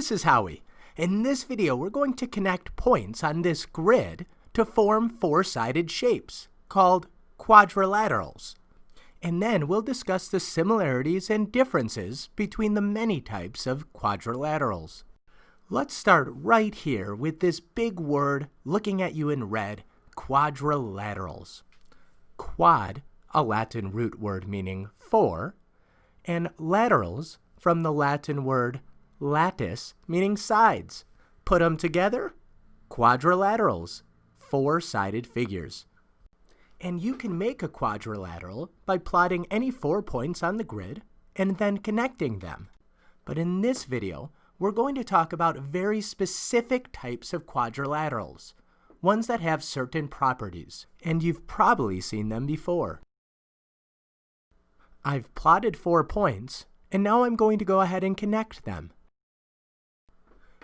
this is Howie. In this video, we're going to connect points on this grid to form four-sided shapes called quadrilaterals. And then we'll discuss the similarities and differences between the many types of quadrilaterals. Let's start right here with this big word looking at you in red, quadrilaterals. Quad, a Latin root word meaning four, and laterals from the Latin word lattice meaning sides. Put them together, quadrilaterals, four-sided figures. And you can make a quadrilateral by plotting any 4 points on the grid and then connecting them. But in this video, we're going to talk about very specific types of quadrilaterals, ones that have certain properties, and you've probably seen them before. I've plotted 4 points, and now I'm going to go ahead and connect them.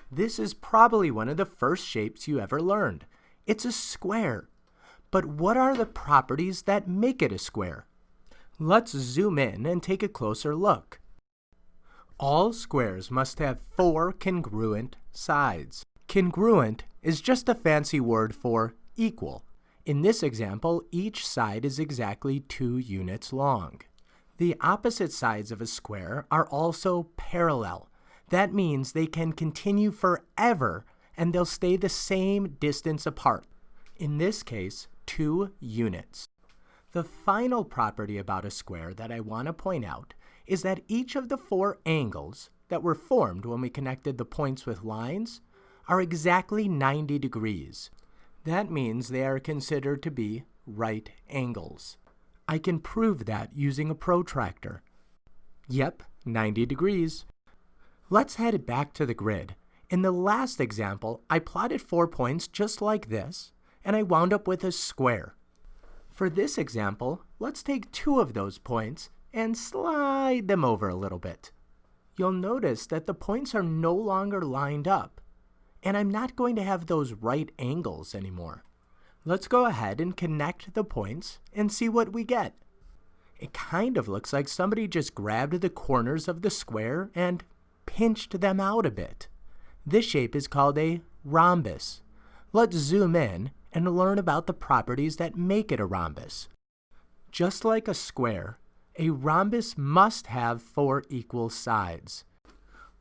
This is probably one of the first shapes you ever learned. It's a square. But what are the properties that make it a square? Let's zoom in and take a closer look. All squares must have 4 congruent sides. Congruent is just a fancy word for equal. In this example, each side is exactly 2 units long. The opposite sides of a square are also parallel. That means they can continue forever and they'll stay the same distance apart. In this case, 2 units. The final property about a square that I want to point out is that each of the 4 angles that were formed when we connected the points with lines are exactly 90 degrees. That means they are considered to be right angles. I can prove that using a protractor. Yep, 90 degrees. Let's head back to the grid. In the last example, I plotted 4 points just like this, and I wound up with a square. For this example, let's take 2 of those points and slide them over a little bit. You'll notice that the points are no longer lined up, and I'm not going to have those right angles anymore. Let's go ahead and connect the points and see what we get. It kind of looks like somebody just grabbed the corners of the square and pinched them out a bit. This shape is called a rhombus. Let's zoom in and learn about the properties that make it a rhombus. Just like a square, a rhombus must have 4 equal sides.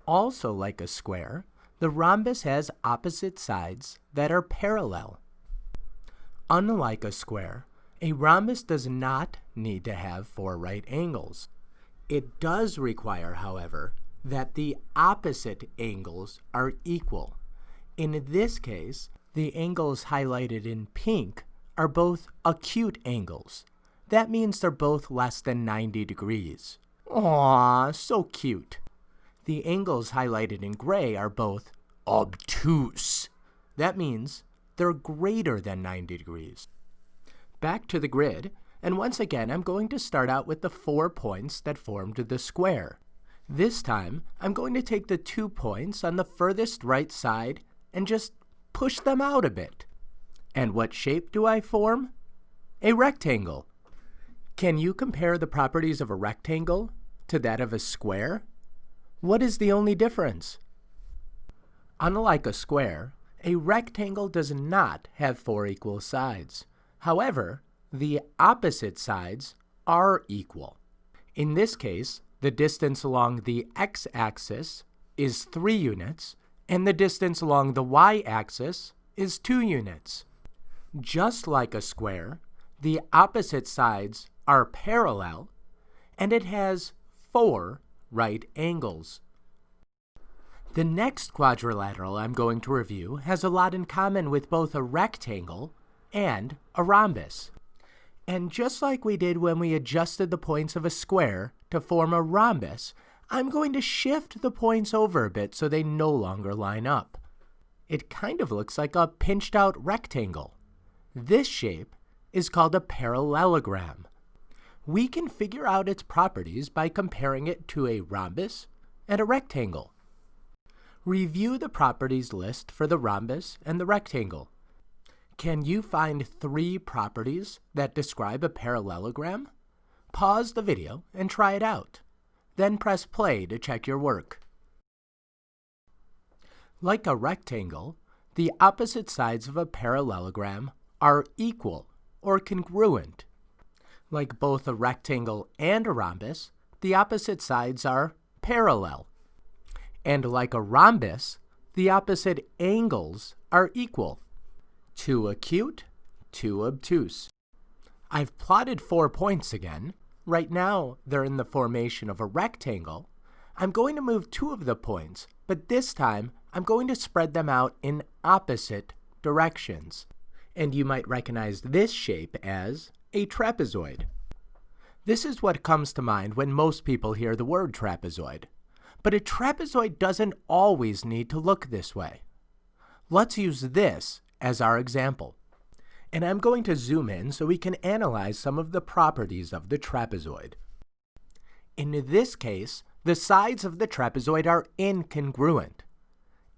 Also like a square, the rhombus has opposite sides that are parallel. Unlike a square, a rhombus does not need to have 4 right angles. It does require, however, that the opposite angles are equal. In this case, the angles highlighted in pink are both acute angles. That means they're both less than 90 degrees. Aww, so cute. The angles highlighted in gray are both obtuse. That means they're greater than 90 degrees. Back to the grid, and once again I'm going to start out with the 4 points that formed the square. This time, I'm going to take the 2 points on the furthest right side and just push them out a bit. And what shape do I form? A rectangle. Can you compare the properties of a rectangle to that of a square? What is the only difference? Unlike a square, a rectangle does not have 4 equal sides. However, the opposite sides are equal. In this case, the distance along the x-axis is 3 units, and the distance along the y-axis is 2 units. Just like a square, the opposite sides are parallel, and it has 4 right angles. The next quadrilateral I'm going to review has a lot in common with both a rectangle and a rhombus. And just like we did when we adjusted the points of a square to form a rhombus, I'm going to shift the points over a bit so they no longer line up. It kind of looks like a pinched out rectangle. This shape is called a parallelogram. We can figure out its properties by comparing it to a rhombus and a rectangle. Review the properties list for the rhombus and the rectangle. Can you find 3 properties that describe a parallelogram? Pause the video and try it out. Then press play to check your work. Like a rectangle, the opposite sides of a parallelogram are equal or congruent. Like both a rectangle and a rhombus, the opposite sides are parallel. And like a rhombus, the opposite angles are equal. Too acute, too obtuse. I've plotted 4 points again. Right now, they're in the formation of a rectangle. I'm going to move 2 of the points, but this time, I'm going to spread them out in opposite directions. And you might recognize this shape as a trapezoid. This is what comes to mind when most people hear the word trapezoid. But a trapezoid doesn't always need to look this way. Let's use this as our example. And I'm going to zoom in so we can analyze some of the properties of the trapezoid. In this case, the sides of the trapezoid are incongruent.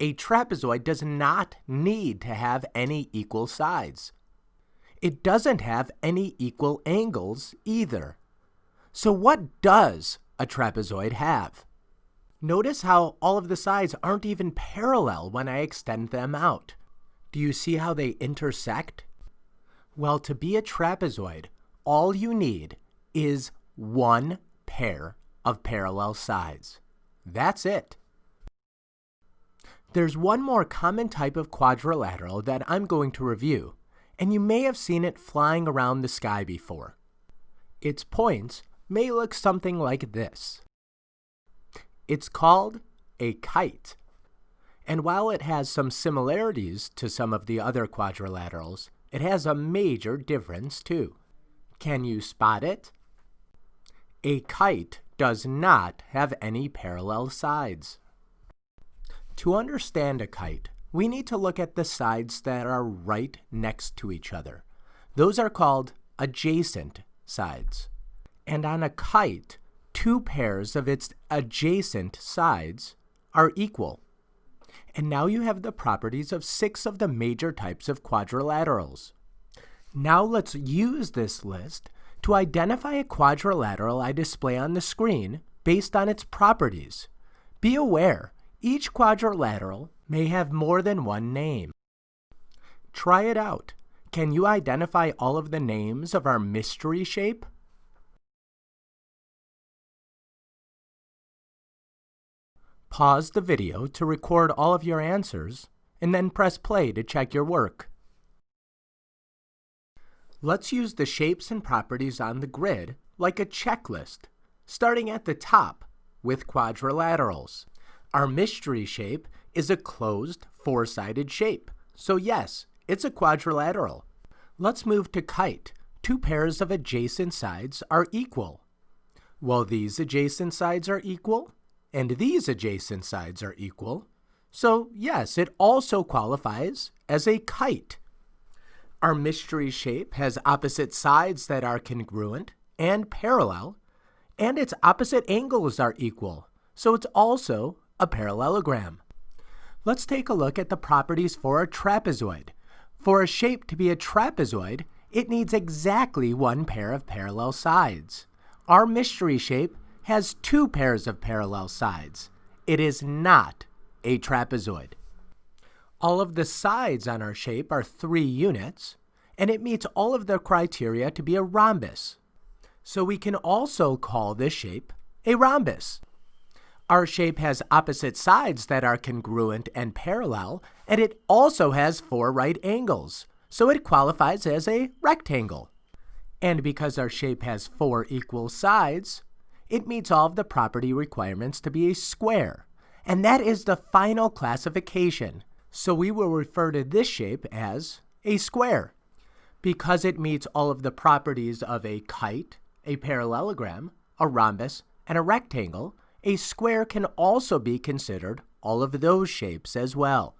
A trapezoid does not need to have any equal sides. It doesn't have any equal angles either. So what does a trapezoid have? Notice how all of the sides aren't even parallel when I extend them out. Do you see how they intersect? Well, to be a trapezoid, all you need is one pair of parallel sides. That's it. There's one more common type of quadrilateral that I'm going to review, and you may have seen it flying around the sky before. Its points may look something like this. It's called a kite. And while it has some similarities to some of the other quadrilaterals, it has a major difference too. Can you spot it? A kite does not have any parallel sides. To understand a kite, we need to look at the sides that are right next to each other. Those are called adjacent sides. And on a kite, 2 pairs of its adjacent sides are equal. And now you have the properties of 6 of the major types of quadrilaterals. Now let's use this list to identify a quadrilateral I display on the screen based on its properties. Be aware, each quadrilateral may have more than one name. Try it out. Can you identify all of the names of our mystery shape? Pause the video to record all of your answers, and then press play to check your work. Let's use the shapes and properties on the grid like a checklist, starting at the top with quadrilaterals. Our mystery shape is a closed 4-sided shape, so yes, it's a quadrilateral. Let's move to kite. 2 pairs of adjacent sides are equal. Well, these adjacent sides are equal, and these adjacent sides are equal, so yes, it also qualifies as a kite. Our mystery shape has opposite sides that are congruent and parallel, and its opposite angles are equal, so it's also a parallelogram. Let's take a look at the properties for a trapezoid. For a shape to be a trapezoid, it needs exactly 1 pair of parallel sides. Our mystery shape has 2 pairs of parallel sides. It is not a trapezoid. All of the sides on our shape are 3 units, and it meets all of the criteria to be a rhombus. So we can also call this shape a rhombus. Our shape has opposite sides that are congruent and parallel, and it also has 4 right angles, so it qualifies as a rectangle. And because our shape has 4 equal sides, it meets all of the property requirements to be a square, and that is the final classification. So we will refer to this shape as a square. Because it meets all of the properties of a kite, a parallelogram, a rhombus, and a rectangle, a square can also be considered all of those shapes as well.